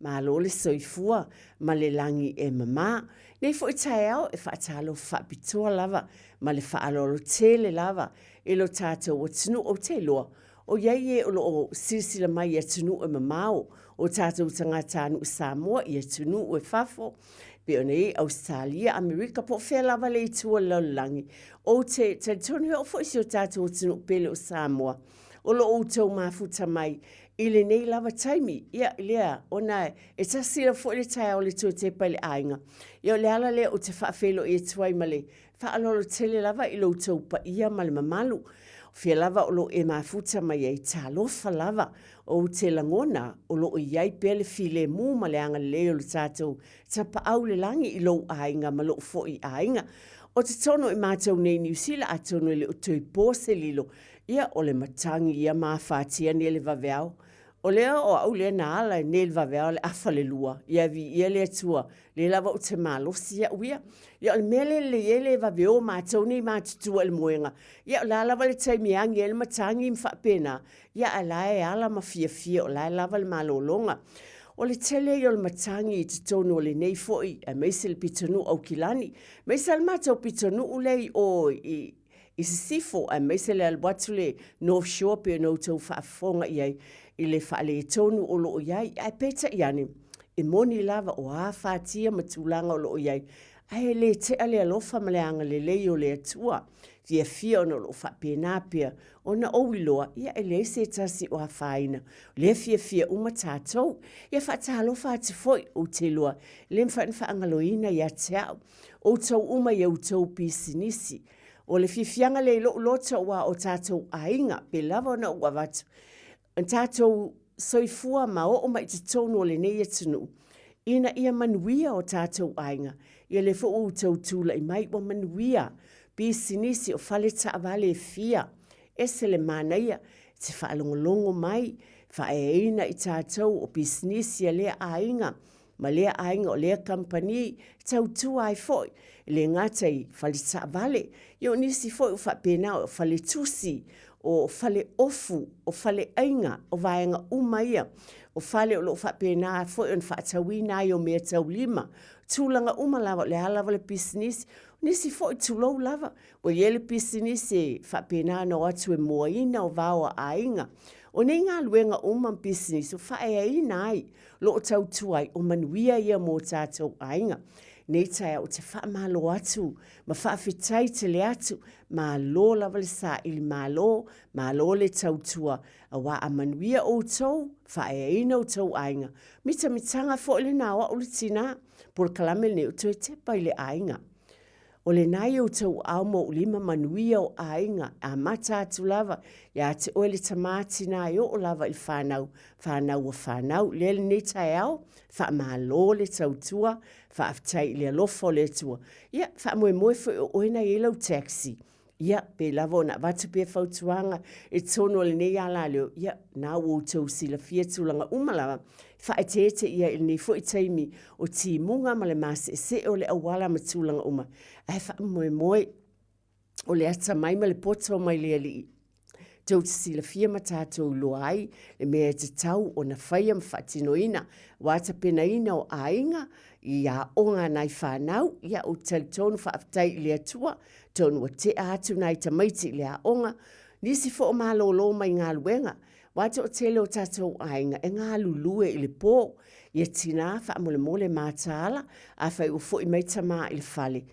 malo le soifua ma le langi e mama. Nei fo i tae au e whaatalo whaapitua lava ma le whaalolo tele lava e lo tātou o tunu o te loa. O iei e o lo silsila mai e tunu e mamao o tātou tangata anu Samoa i e tunu o e whafo. Pe o nei Australia, Amerika po whea lava le i tua laulangi. O te tonu o fo isi o tātou o tunu pele o Samoa. O lo o tau mafuta mai i le nei lava taimi. Ia, lea, ona e tasira fo le tae o le tua te pale ainga. Ia o le ala lea o te whaafelo i e tuai ma le whaalolo tele lava i lo tau pa ia ma le mamalu. Fia lava o lo e mafuta mai e talofa lava o te langona o lo iai pele file mu ma le anga leo le tātou tapa au le langi i lo ainga ma lo fo i ainga. O te tono i mātou nei New Zealand a tono le o tui pōse lilo. Ia o le matangi ia mawhatia ne le vaveao. O lea o au lea na ala ne le vaveao le afa le lua. Ia vi ia le atua le lava o te malosi ia uia. Ia o le mele le ie le vaveo mātou nei mātutua le moenga. Ia o la lava le taimiangi e le matangi mwhapena. Ia a lae ala mafia fia o lae lava le malolonga. O le tele i o le matangi i te tono o le nei foi, a meise le pitonu au kilani. Meise le mātou pitonu u lei o i se sifo, a meise le alwatu le North Shore pe no tau whaafonga iai i le whaale e tonu o loo iai. A peta iani, e moni lava o a whaatia matulanga o loo iai. Ai le te ale alofa maleanga le lei o le atua. Fia fia ono lo whapena pia. Ona owiloa, ia e le se tasi o a whaina. Le fia uma tātou. Ia whaatalo whaati foi o te loa. Le mwhaanwha angaloina ia te au. O tau uma ia o tau pisinisi. O le fianga le lota wa o tātou ainga. Pe lava ona ua watu. An tātou soifua ma o mai te tono o le neia tunu. Ina ia manuia o tātou ainga. Ia le fo o tau tula i mai o manuia. Pisinisi o fale taavale e fia. Ese le manaia te whaalongolongo mai. Whaeina i tātou o pisinisi a lea ainga. Ma lea ainga o lea kampani tau tua ai foi. Le ngatai fale taavale. Io nisi foi o whapena o fale tusi. O fale ofu. O fale ainga. O vaenga umaia. O fale o lo whapena foi on whaatawina i o mea tau lima. Tūlanga umalawa le halawa le pisinisi. Nisi foi tūlou lava. O iele pisinisi whapena no atu e moaina o vawa ainga. O nei ngā luenga umam pisinisi o whaea ina ai. Lo o tau tuai o manuia ia mō tātou ainga. Nei taia o te whaamalo atu. Ma whaafitai te le atu. Ma lo lava le sa ili ma lo le tau tua. A wa a manuia o tau. Whaea ina o tau ainga. Mita mitanga fo le nawa o le tina. Por kalame ne o tue te pai le ainga. O le nai o tau au mo lima manuia o ainga. A mata atu lava. Ia te oe le tamati na i o lava i whanau. Whanau o whanau. Lele ne tai au. Wha maa lo le tau tua. Wha aftai le alofo le tua. Ia, wha moe fo o oena i lau taxi. Ia, pe lava o na watu pe fautuanga. E tono le nei ala leo. Ia, na o tau sila fia tulanga umalawa. Whaetete ia ili nei fo i taimi o ti munga ma le masi e se o le awala ma tulanga uma. Ai wha moe o le ata mai ma le poto mai le ali. Tau te sila fia ma tātou loai le mea te tau o na whaia ma whaatinoina. Wata pena ina o ainga i a onga nai whanau. Ia o tali tonu whaafitai le atua. Tonu o te atu nai tamaiti le a onga. Nisi fo o malo lo mai ngā luenga. Wata o tele o tātou ainga e ngā lulue i le pō. Ia tina wha mole mātāla a whai o fo i mai tama i le whale.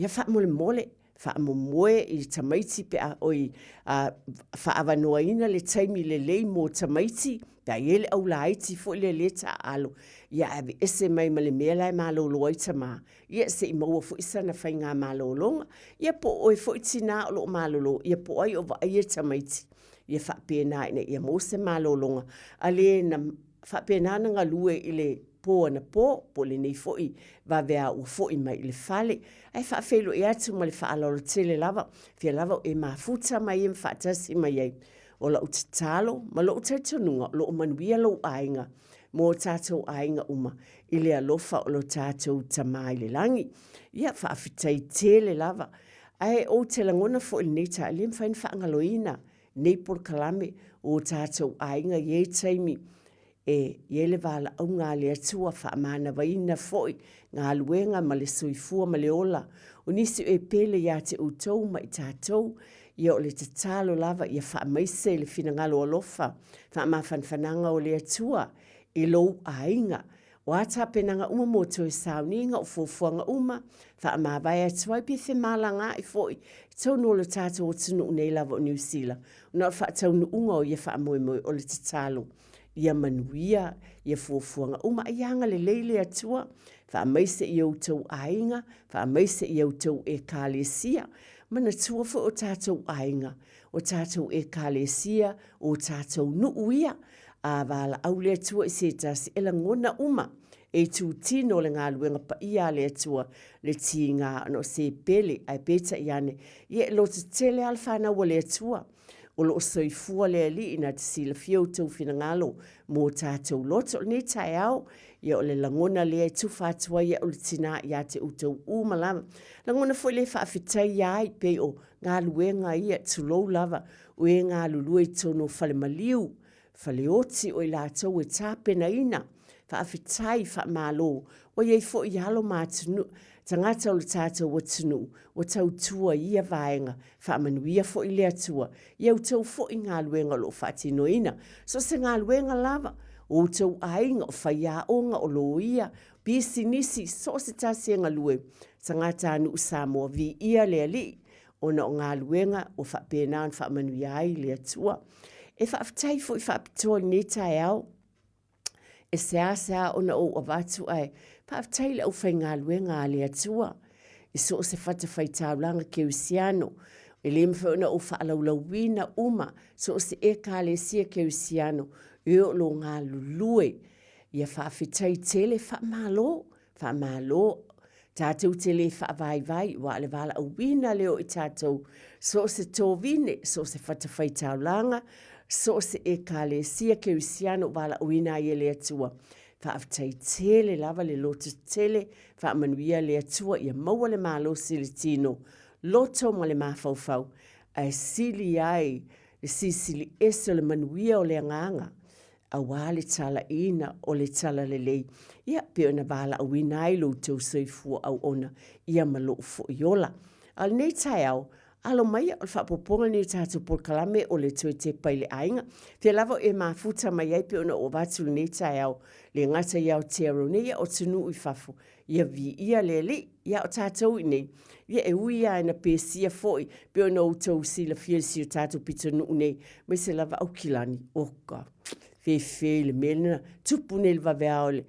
Ia wha mole wha moe i tamaiti pe a oi wha awanoaina le taimi le lei mō tamaiti. Pea ele au laiti fo i le ta alo. Ia ave ese mai ma le mea lai malolo ai tama. Ia se i maua fo isa na whai ngā malolonga. Ia po oi fo i tina o lo malolo. Ia po ai o wa ai e tamaiti. Ia whapena ina ia mose malolonga. Ale na whapena na ngā lue i le pō na po le nei foi va vea o foi mai le fale. Ai whaafelo e atu ma le whaalolo tele lava. Fia lava e mafuta mai e mwhaatasi mai ei. O la utatalo, ma lo utatununga, lo o manuia lo ainga. Mō tātou ainga uma. I le alofa o lo tātou tamai le langi. Ia whaafitai tele lava. Ai o te langona fo i nei ta le mwhain whaangaloina. Nei por kalame o tātou ainga ye taimi. ia le valaau ga le atua faamanavaina foʻi galuega ma le soifua ma le ola o nisi o e pele iā te outou ma i tatou ia o le tatalo lava ia faamaise i le finagalo alofa faamafanafanaga o le atua i lou aiga o atapenaga uma mo toe sauniga o fuafuaga uma faamavae atu ai pe femalagai foʻi taunu o le tatou atunuu nei lava o niusila ona o faataunuuga o ia faamoemoe o le tatalo ia manuia ia fuafuaga uma aiaga lelei le atua faamaise i outou aiga faamaise i outou ekalesia manatua foʻi o tatou aiga o tatou ekalesia o tatou nuu ia a valaau le atua i se tasi e lagona uma e tutino o le galuega paia a le atua le tigā ona o se pele ae petaʻi ane ia e lo tetele a le fanau o le atua o loo soifua le alii na te silafia outou finagalo mo tatou loto o lenei taeao ia o le lagona lea e tufa atu ai o le tinā iā te outou uma lava lagona foʻi le faafetai iā ai pei o galuega ia tulou lava o e galulua i tonu o falemaliu faleoti o i latou e tapenaina faafetai faamālō o iai foʻi alo matunu tagata o le tatou atunuu ua tautua ia vaega faamanuia foʻi le atua ia outou foʻi galuega o loo faatinoina so se galuega lava outou aiga o faiaʻoga o lo ia pisinisi so o se tasi galue tagata anuu samoa viia le alii ona o galuega ua faapena ona faamanuia ai le atua e faafetai foʻi faapitoa i lenei taeao e seasea ona ou avatu ae faafetai le ʻaufaigaluega a le atua i so o se fatafaitaulaga keusiano e lē mafai ona ou faalaulauina uma so o se ekalesia keusiano e o lo galulue ia faafetai tele faamālō tatou tele faavaivai ua le valaauina leo i tatou so o se tovine so o se fatafaitaulaga so o se ekalesia keusiano valaauina ia le atua faafetai tele lava le loto tele faamanuia le atua ia maua le malo silitino loto ma le mafaufau ae sili ai le sisili ese o le manuia o le agaga auā le talaina o le tala lelei ia pe ona valaauina ai loutou soifua auona ia ma loo foʻi ola a lenei taeao alo mai o le faapopoga nei tatou polokalame o le toe te pai le aiga te lava e mafuta mai ai pe ona ua vatu lenei taeao le gata ia o tero nei ia o tunuu i fafo ia viia le alii ia o tatou i nei ia e ui ia ena pesia foʻi pe ona outou silafia le sio tatou pitonuu nei mai se lava aukilani oka fefe le mea lena tupu nei le vaveao le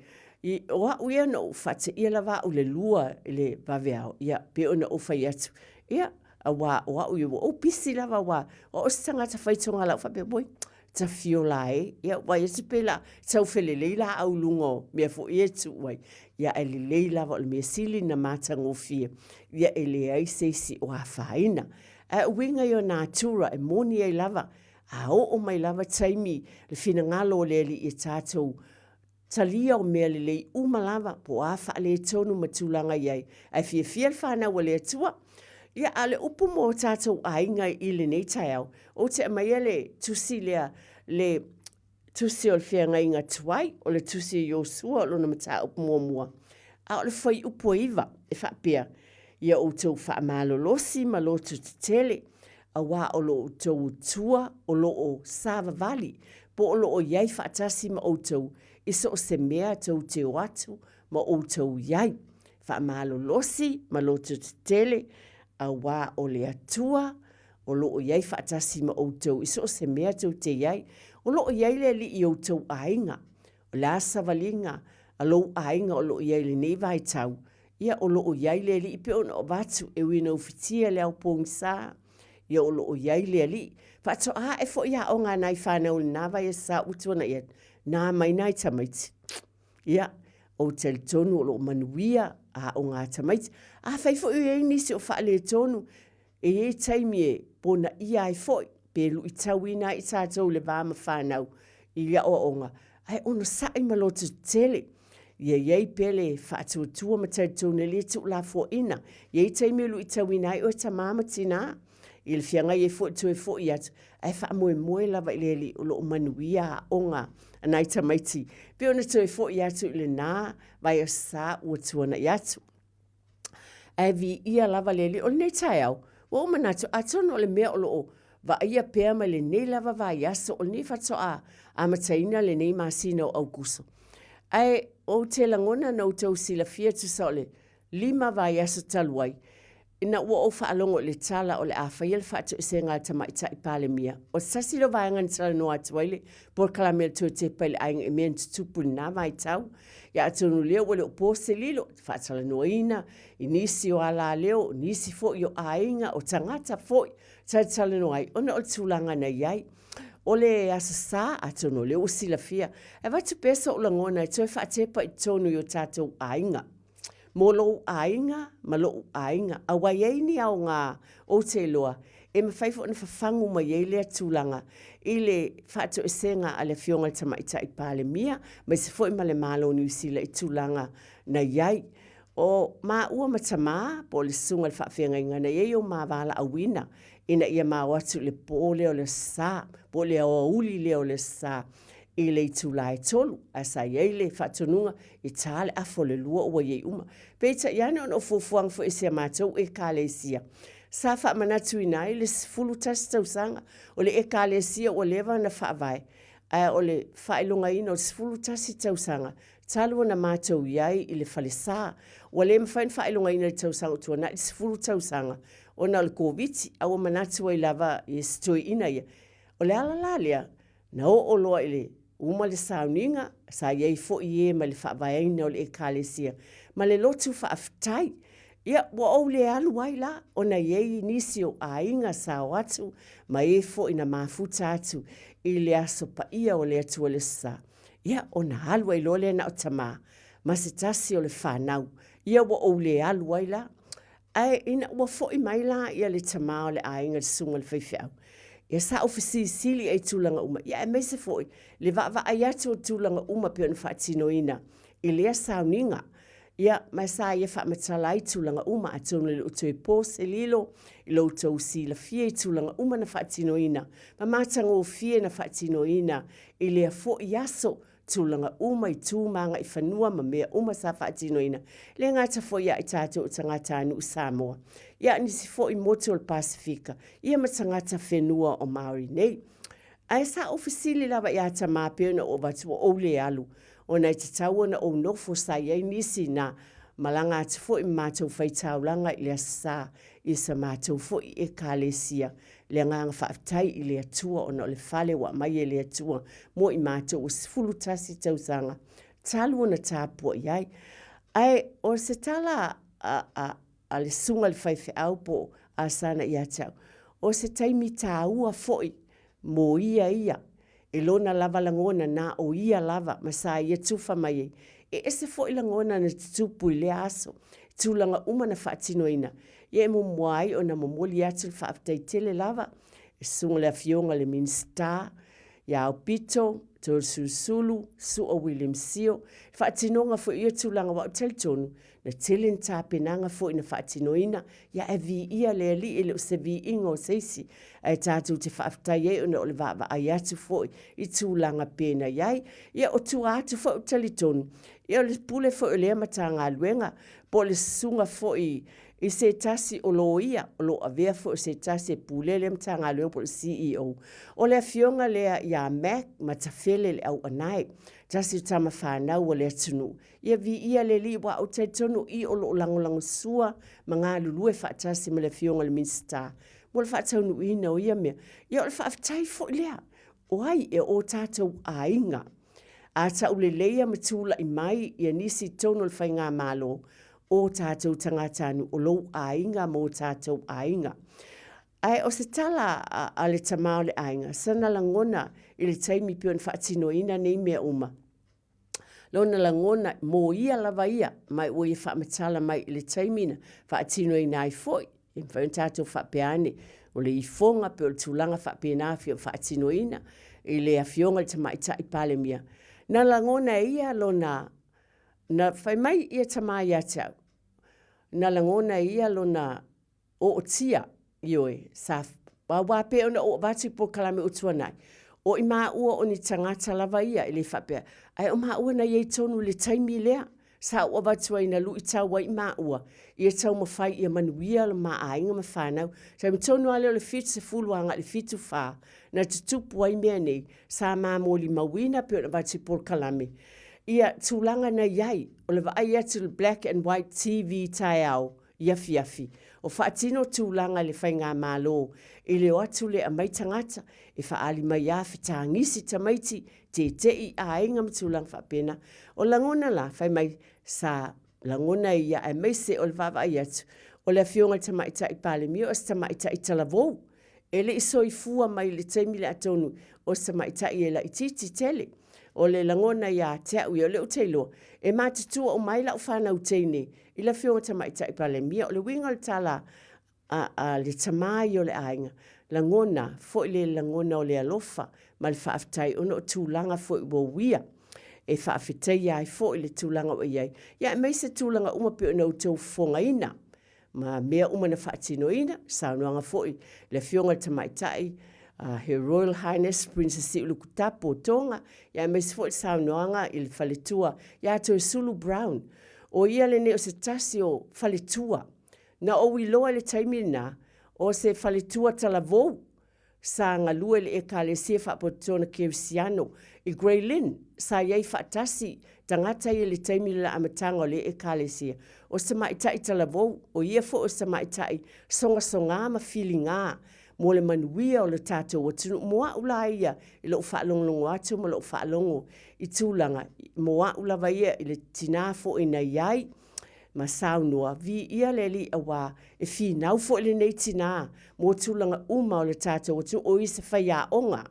o aʻu ia na ou faataʻia lava aʻu le lua i le vaveao ia pe ona ou fai atu ia auā o aʻu ia ua ou pisi lava auā o se tagata faitoga lau faapea tafio la ia ua ia te pela tau felelei la auluga o mea foʻi e tuu ai ia e lelei lava o le mea sili na matagofia ia e leai seisi o afaina ae uiga i o natura e moni ai lava a oo mai lava taimi le finagalo o le alii e tatou talia o mea lelei uma lava po a faaletonu ma tulaga i ai ae fiafia le fanau o le atua ia a le upu mo tatou aiga i lenei taeao o te amaia le tusi lea le tusi o le feagaiga tuai o le tusi o Iosua o lona mataupu muamua a o le fai upu iva e faapea ia outou faamalolosi ma loto tetele auā o loo outou tua o loo savavali po o loo iai faatasi ma outou i so o se mea tou teo atu ma outou iai faamalolosi ma loto tetele auā o le atua o loo iai faatasi ma outou i so o se mea tou te iai o loo iai le alii i outou aiga o le asavaliga a lou aiga o loo iai lenei vaitau ia o loo iai le alii pe ona o vatu e uina ufitia le aupogisa ia o loo iai le alii faatoʻā e foʻi aʻoga ana i fanau lenā vai e sautu ana ia na maina i tamaiti ia o teletonu o loo manuia aʻoga tamaiti afai foʻi ai nisi o faaletonu e iai taimi e pona ia ai foʻi pe luʻi tauina ai i tatou le vā ma fanau i le aʻoaʻoga ae ona saʻi ma loto tetele ia iai pe le faatuatua ma taletonu e lē tuulafoaʻina iai taimi e luʻi tauina ai o e tamā ma tinā I le fianga i fo tu fo i atu. Ai wha moe lava i le li o lo manuia onga anai tamaiti. Pe ona tu fo i atu i le nā vai o sa ua tuana i atu. Ai vi ia lava le li o nei tai au. Wa o manatu atono le mea o lo va ia pea ma le nei lava vai aso o nei fatoa a mataina le nei masina o Augusto. Ai o te langona na utau sila fia tu sa ole 5 vai aso taluai. Ina ua o whaalongo le tala o le awhaia le whaatu i se ngā tamaita i pāle mia. O sasi lo vai ngan tala no atu waile, por kalamel tu te paile ainga e mea tutupu na vai tau. Ia atonu leo wale o pose lilo, whaatala no ina, i nisi o ala leo, nisi fo i o ainga, o tangata fo i, tala no ai, ona o tūlanga na iai. O le asa sa atonu leo o sila fia. E watu pesa o langona, e toi whaatepa i tonu i o tātou ainga. Mo lo ainga, ma lo ainga. A waiaini au ngā o te loa. E ma whaifo na whafangu ma iei lea tūlanga. I le whaato e senga a le fionga tamaita i pāle mia. Ma se fo i ma le malo ni usila i tūlanga na iai. O ma ua matama, po le sunga le whaafenga inga na iei o ma wala a wina. Ina ia ma watu le po leo le sa. Po leo o uli leo le sa. I le tūlai tolu, a sa iei le whatonunga i tāle afo le lua ua iei uma. Peita iana on o fufuang fo isia mātou e kālesia. Sa wha manatu inai le sifulu tasi tausanga o le e kālesia o lewa na whaavai. O le whailunga ina o sifulu tasi tausanga. Talua na mātou iai i le whalesa. O le mwhain whailunga ina le tausanga tua na i sifulu tausanga. O na le kōwiti, awa manatu ai lava i stoi ina ia. O le alalea, na o loa i le uma le sauninga, sa iei fo i e ma le whaavaina o le e kālesia. Ma le lotu whaaftai, ia wa o le alu ai la, o na iei nisi o ainga sa o atu, ma e fo i na mafuta atu, i le aso pa ia o le atua le sa. Ia o na alu ai lo le na o tama, ma se tasi o le whanau, ia wa o le alu ai la, ai ina wa fo i mai la, ia le tama o le ainga le sunga le whaiwhau. Ia sa ofisi sili ai tūlanga uma. Ia e meise foi. Le wa ai atu o tūlanga uma pio na whaatino ina. I lea sauninga. Ia mai sa ia whaamatala ai tūlanga uma. A tōna le uto e pōse lilo. I lo uto sila fie i tūlanga uma na whaatino ina. Ma mātanga o fie na whaatino ina. I lea fo i aso tūlanga uma i tūmanga i whanua ma mea uma sa whaatino ina. Le ngāta fo ia i tātou o tangata anu Samoa. Ia nisi fo i moto o Pasifika. Ia ma tangata whenua o Maori nei. Ai sa ofisili lawa i ata māpeona o watu o le alu. O nei te tauana o nofo sa iei nisi na malanga atu fo i mātou whaitaulanga i lea sa i sa mātou fo i e kālesia. Le nganga whaaftai i lea tua o na le whale wa mai e lea tua. Mo i mātou o sifulu tasi tausanga. Talu na tāpua iai. Ai o se tala a le sunga le whaiwhi au po a sana i atau. O se taimi tā ua foi, mo ia, e lona lava langona na o ia lava, ma sa ia tufa mai e. E se foi langona na tupu i le aso, tūlanga uma na whaatino ina. Ia e mumuai o na mumoli atu le whaaftai tele lava, e sunga le afionga le minsta, ia au pito, tō susulu, su o William Sio, whaatinonga fo ia tūlanga wa o teltonu, na telen tā penanga fo ina whaatinoina, ia e vi ia lea li ele o se vi ingo seisi, ai tātou te whaaftai e ona o le vava ai atu fo i tūlanga pena iai, ia o tu atu fo o telitonu, ia o le pule fo o lea mata ngā luenga, po le sunga fo i se tasi o lo ia, o lo avea fo se tasi e pule le mata ngā luenga po le CEO. O le fionga lea ia Mac matafele le au anai, tasi tama whanau o le atunu. Ia vi ia le li wa o te tonu i o lo langolango sua, ma ngā lulue whaatasi me le fionga le minsta. Mo le whaataunu ina o ia mea. Ia o le whaafitai fo lea. O ai e o tātou a inga. A ta ule leia matula i mai ia nisi tono le whainga malo. O tātou tangatanu o lo a inga mo tātou a inga. Ai o se tala a le tamao le ainga, sana langona i le taimi pio na whaatino ina nei mea uma. Lona langona mo ia lava ia, mai o i whaamatala mai i le taimina, whaatino ina ai foi, i mwhaun tātou whaapeane, o le i fonga pio le tūlanga whaapeana fio whaatino ina, i le afionga le tamaita i pale mia. Na langona ia lona, na whai mai ia tamai atau, na langona ia lona o tia, Ioe, sa wape ona o vati po kalame utuanai. O i maa ua o ni tangata lava ia i le whapea. Ai o maa ua na iei tonu le taimi lea. Sa ua vatua ina lu i tau wa i maa ua. Ia tau mawhai ia manuia le maa ainga ma whanau. Taimi tonu ale o le fitu se fuluanga le fitu wha. Na tutupu wa i mea nei. Sa maa moli mawina pe o na vati po kalame. Ia tūlanga na iai. O le vaai atu le black and white TV tai au. Iafi afi. O whaatino tūlanga le whai ngā mālo. I leo atu le a mai tangata. E whaali mai a whitangisi tamaiti. Te i a inga matūlanga whapena. O langona la whai mai sa langona ia e mai se o le vavai atu. O le fionga tamaita i pale mio o tamaita i talavou. E le iso i fua mai le teimi le atonu. O tamaita i e la ititi tele. O le langona ia te au i o le uteiloa. E mātutua o mai la o whanau teine. I la fionga tamaita i pale mia. O le winga le tala le tamai o le ainga. Langona, fo i le langona o le alofa. Ma le whaaftai ono o tūlanga fo i wawia. E whaafetai ai fo i le tūlanga o iai. Ia e mai se tūlanga umape o nau tau fonga ina. Ma mea umana whaatino ina. Saunuanga fo i le fionga tamaitai. Her Royal Highness Princess Ulukutapo Tonga. Ia mai se fo i saunuanga i le whaletua. Ia to Sulu Brown. O ia le ne o se tasi o whaletua. Na o iloa le taimina o se whaletua talavou. Sa ngā lua le e ka le se whapotona Kevsiano. I Grey Lynn, sa iei whaatasi tangata i le taimina la amatanga o le e ka le se. O sa maitai talavou, o ia fo o sa maitai songa ma fili ngā. Mo le manuia o le tātou o tunu moa ula ia i lo whaalongo atu mo lo whaalongo i tūlanga. Moa ula ia i le tina fo i nei iai. Ma saunua, vi ia leli awa e fi nau fo le nei tina. Mo tūlanga uma o le tātou o tunu o isa whaia onga.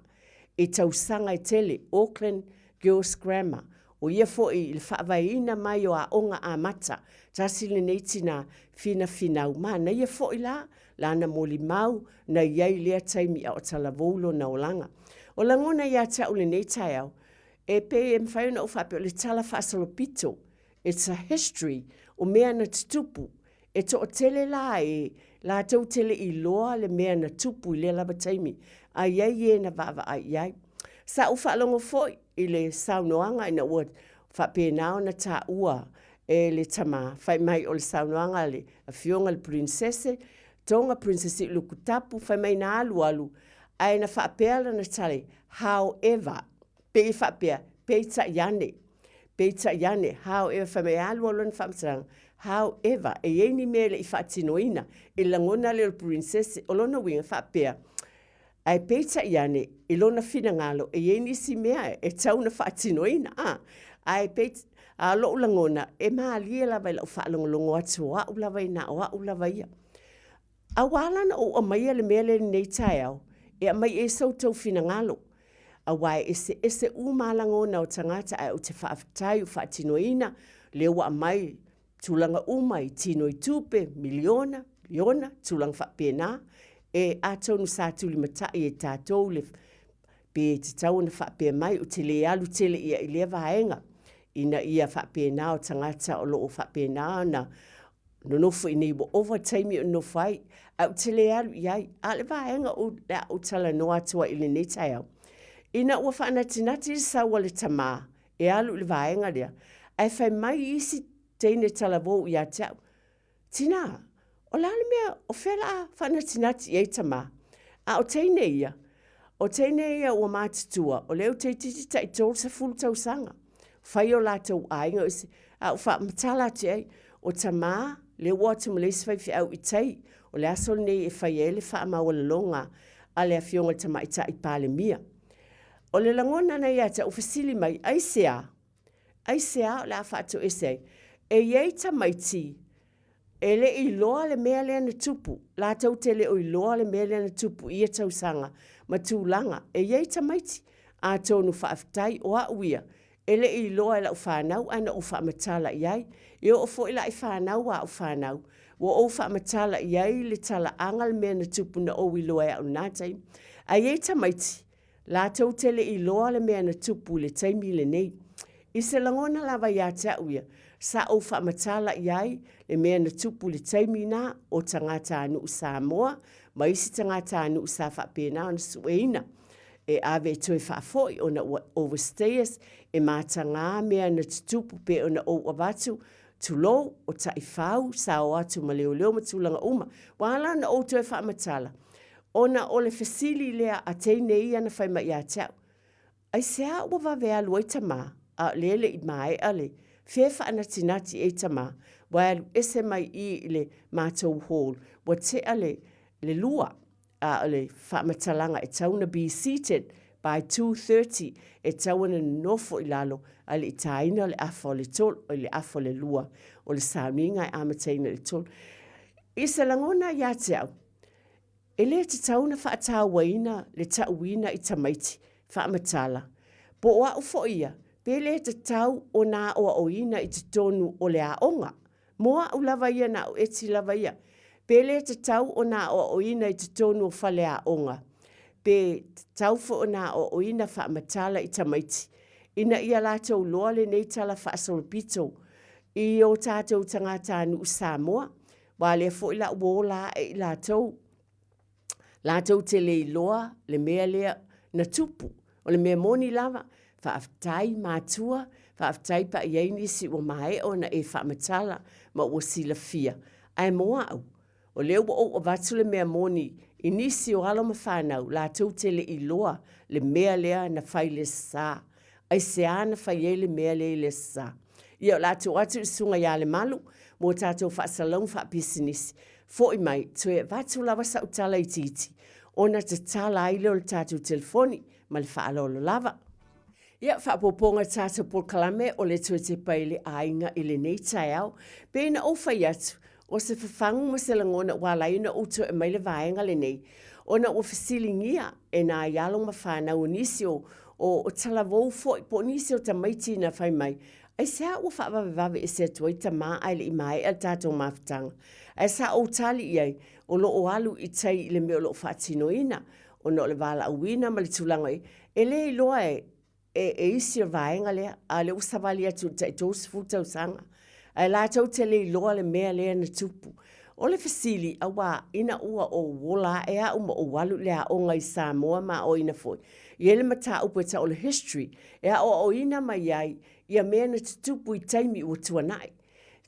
E tausanga i tele, Auckland Girls Grammar. O ia fo i le whaawaina mai o a onga a mata. Tasi le nei tina finau. Ma na ia fo i la. Lana moli mau na iai lea taimi a o talavoulo na olanga. O langona ia tau le nei tai au. E pe e mwhaiona o whape o le tala whaasalopito. It's a history o mea na tutupu. E to o tele la e la tau tele i loa le mea na tupu i le lava taimi. A iai e na vava a iai. Sa u whaalongo foi i le saunoanga i na ua whape nao na ta ua e le tama. Whai mai o le saunoanga le a fionga le princesse. Tonga Princess Lukutapu, whai mai na alu. Ai na whaapea na tale. However, pe i whaapea, peita iane. However, whai mai alu na whaamsaranga. However, e eini mele i whaatinoina. I langona le o princess, o lona winga whaapea. Ai peita iane, i lona whina ngalo, e eini si mea, e tau na whaatinoina. Ai peita, a lo langona, e maa lia lava i lau whaalongolongo atu, wa ulava ina, wa ulava ia. A walana o a mai ale mele nei tai au, e a mai e sau tau whina ngalo. A wai ese umalango na o tangata ai o te whaafitai o whaatinoina, leo a mai tūlanga umai, tino i tupe, miliona, tūlanga whaapena, e a tonu sātuli matai e tātou le pe te tau na whaapea mai o te le alu tele ia i lea vaenga. Ina ia whaapena o tangata o loo whaapena na no nofo i nei wo overtime o no fai au te le alu iai a le vaenga o tala no atua i le nei tai au. Ina ua whaanatinati sa ua le tamā e alu le vaenga lea ai whai mai isi teine talavou i a tau. Tina, o lale mea o whela a whaanatinati i tamā. A o teine ia ua mātutua o leo te titi tai tōru sa fulu tau sanga. Whai o lātou ainga a o wha matala te ai o tamā le watu malesi fai fi au i tei, o le asol nei e fai ele wha maua longa a le afionga tamaita i pale mia. O le langona na iata o fasili mai, aisea o le awhaato esei, e iei tamaiti, e le i loa le mea lea na tupu, la tau te le o i loa le mea lea na tupu, ia tau sanga, ma tūlanga, e iei tamaiti, a tonu whaafitai o a uia, e le i loa e la u whanau, ana o whaamatala iai, e o fo ila i whanau a o whanau, wo o whaamatala iai le tala angal mea na tupu na o i loa e au nātai. A iei tamaiti, la tau tele i loa le mea na tupu le taimi le nei, I se langona lava ia te auia, sa o whaamatala iai, le mea na tupu le taimina o tangata anu Samoa, ma isi tangata anu sa whaapena o na sueina. E ave toi whaafoi o na overstayers, e mātanga mea na tupu pe o na o avatu, tulo o tai whau, sa o atu ma leo leo matulanga uma. Wala na o toi whaamatala. Ona o le fasili lea a teine ia na whaima ia tau. Ai sea ua wawea lua i tama, a lele i mai ale, whewha ana tinati e tama, waialu ese mai i le mātou hall, wa te ale le lua, a le whaamatalanga e tauna be seated by 2:30, e tauna nofo i lalo, a le itaina le afo le tol, o le afo le lua, o le sauninga e amateina le tol. I se langona ia te au, e le te tauna whaatawaina le tauina i tamaiti, whaamatala. Po oa ufo ia, pele te tau o nā oa oina i te tonu o le aonga. Moa u lava ia na o eti lava ia. Pele te tau o nā oa oina i te tonu o whale aonga. Pe tau fo o nā oa oina whaamatala i tamaiti. Ina ia lātou loa le nei tala whaasolopito. I o tātou tangata anu Samoa. Wa le fo ila uola e lātou. Lātou te le loa le mea lea na tupu. O le mea moni lava, whaaftai mātua, whaaftai pa iaini si o mai o na e whaamatala ma o sila fia. Ai moa au, o leo o watu le mea moni, inisi o alo ma whanau, la tau te le iloa, le mea lea na whai le sā. Ai se ana whai le mea le sā. Ia la tau atu sunga ia le malu, mo tātou whaasalong whaapisinisi. Fo i mai, tue watu lawa sa utala i titi. Ona te tala aile o le tātou telefoni, ma le whaalolo lava. Ia whaapoponga tātou por kalame o le tue te paile ainga i le nei tai au. Pēna o whai atu, o se whawhangu ma se langona wala ina uto e maile vaenga le nei. Ona o whasilingia e nā ialong ma whanau nisi o talavou fo i po nisi o tamaiti na whai mai. Ai sea o whaavave e se tuai ta maa aile i mai al tātou mawhitanga. Ai sa o tali iai o lo o alu i tai le meo lo whaatino ina. O no le wala auina ma le tulanga e le iloa e isi o vaenga lea, a le usawali atu tai tōs futau sanga. Ai la tau te le iloa le mea lea na tupu. O le fasili a wā ina ua o wola e a uma o walu lea o ngai Samoa ma o ina foi. I ele mata upo ta o le history, e a o ina mai ai, ia mea na tupu i taimi ua tuanai.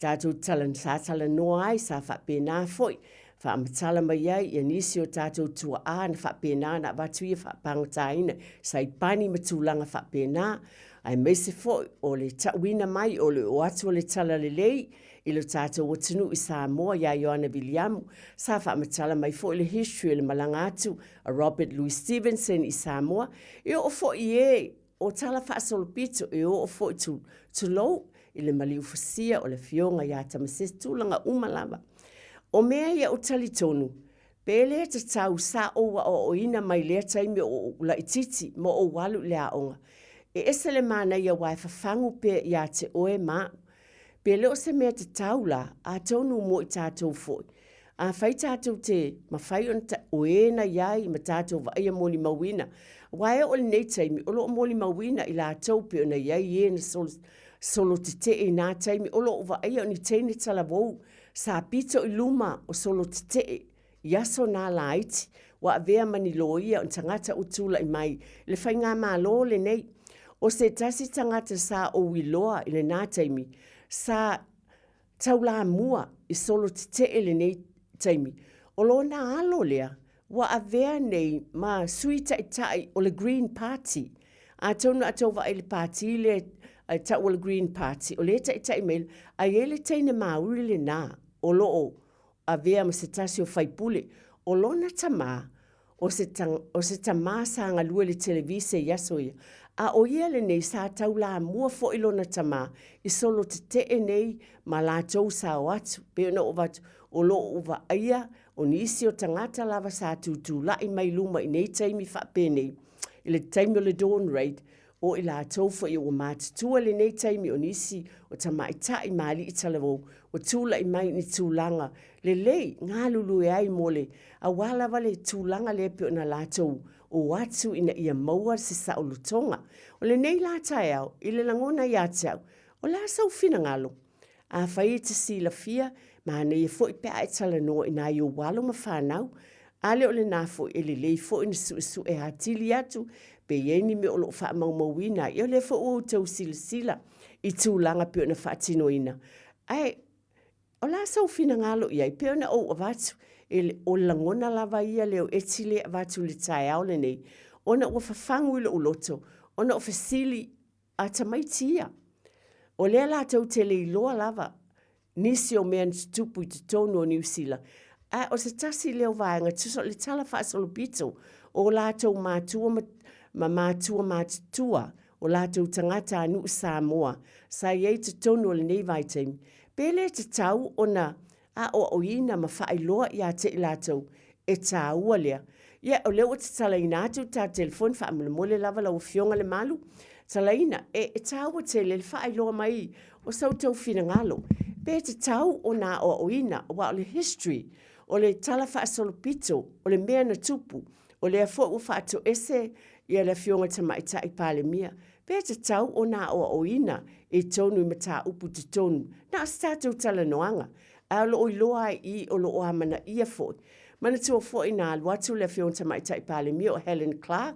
Tātou tala noa ai sa whapena foi. Whaamatala mai ai, ia nisi o tātou tua a na whapena na watu ia whapangotaina. Sa i pani matulanga whapena, ai meise foi o le tauina mai o le o atu o le tala le lei, i lo tātou watunu i Samoa ia Ioana Viliamu. Sa whaamatala mai foi le history le malanga atu a Robert Louis Stevenson i Samoa. I o foi e o tala whaasolopito, i o foi tu lou, i le maliu fasia o le fionga ia tamases tūlanga umalava. O mea ia o tali tonu, pele te tau sa oa o ina mai lea taimi o la ititi mo o walu lea onga. E ese le mana ia wai whawhangu pe ia te oe maa. Pele o se mea te tau la, a tonu mo i tātou foi. A whai tātou te mawhai on ta oena iai ma tātou vaia moli mawina. Wai o le nei taimi, o lo moli mawina i la tau pe ona iai e na solo te te e nā taimi, o lo vaia o ni teine talavou. Sa pito i luma o solo te te, yaso nā laiti, wa avea mani loia o tangata utula i mai, le whai ngā mā lo le nei. O se tasi tangata sa o wiloa i le nā taimi, sa taula mua i solo te te le nei taimi. O lo nā alo lea, wa avea nei ma sui tai o le Green Party. A tonu atova i le party le ta o le Green Party, o le tai mail, a ele teine mauri le nā. O loo a vea ma se tasi o whaipule, o lona tama, o se tama sa ngā lua le televise yaso ia. A o ia le nei sa tau la mua fo i lona tama, i solo te te nei ma la tau sa o atu, pe ona o vatu, o loo uva aia, o nisi o tangata lava sa tutu, la i mai luma i nei taimi whape nei, i le taimi o le dawn raid, o i la tau fo i o mātutua le nei taimi o nisi o tama i ta i mali i talavou, o tūla i mai ni tūlanga. Le lei, ngā lulu e ai mole, a wala wale tūlanga le pe o na lātou, o atu ina ia maua se saʻolutoga. O lenei la taeao i le lagona iā te au o le a saufinagalo afai te silafia ma nei foʻi pe ae talanoa ina i o walo ma fanau a le o lenā foʻi e lelei foʻi na suʻesuʻe e atili atu pe iai ni me o loo faamaumauina ia o le foʻi ua outou silasila i tulaga pe ona faatinoina ae o la saufinagalo iai pe ona ou avatu o le lagona lava ia leo eti lea vatu le taeao lenei ona ua fafagu i loo loto ona o fesili a tamaitia o lea latou te leiloa lava nisi o mea tutupu i totonu o niusila a o se tasi leo vaenga tuso le tala faasolopito o latou matua ma matua matutua o latou tangata anu Samoa sa iai totonu o lenei vaitaimi pe le te tau ona a o ina ma faailoa ia te i latou e tāua lea. Ia o leo te talaina atu ta telefon faamolemole lava lau fionga le malu. Talaina e tāua te le faailoa mai o sautou finagalo. Pe te tau o nā o ina wa o le history o le tala faasolopito o le mea na tupu o le afo ua faato ese ia le fionga tamaita i palemia. Pe te tau o nā o ina e tonu i mata upu te tonu. Na statou talanoanga. A lo iloa I o lo amana ia foi. Mana tua foi na luatu le fion tamaita I palemia o Helen Clark.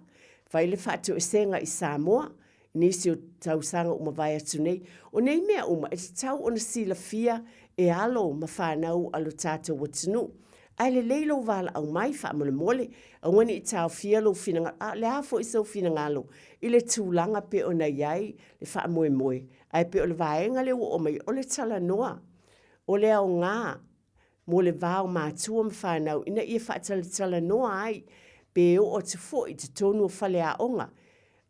Vai le fatu esenga I Samoa. Nisi o tausanga uma vai atu nei. O nei mea uma e te tau ona silafia e alo ma whanau alo tātou watinu. Ai le leilo wala au mai wha mole mole. A wani I tau fia lo finanga. Le hafo I sau finangalo. I le tūlanga pe o na iai le wha moe moe. Ai pe o le vaenga le o mai o le tala noa. O le au ngā, mo le vāo mātua mwhanau, ina ia whaatala noa ai, pe o te fo I te tonu o whale a onga.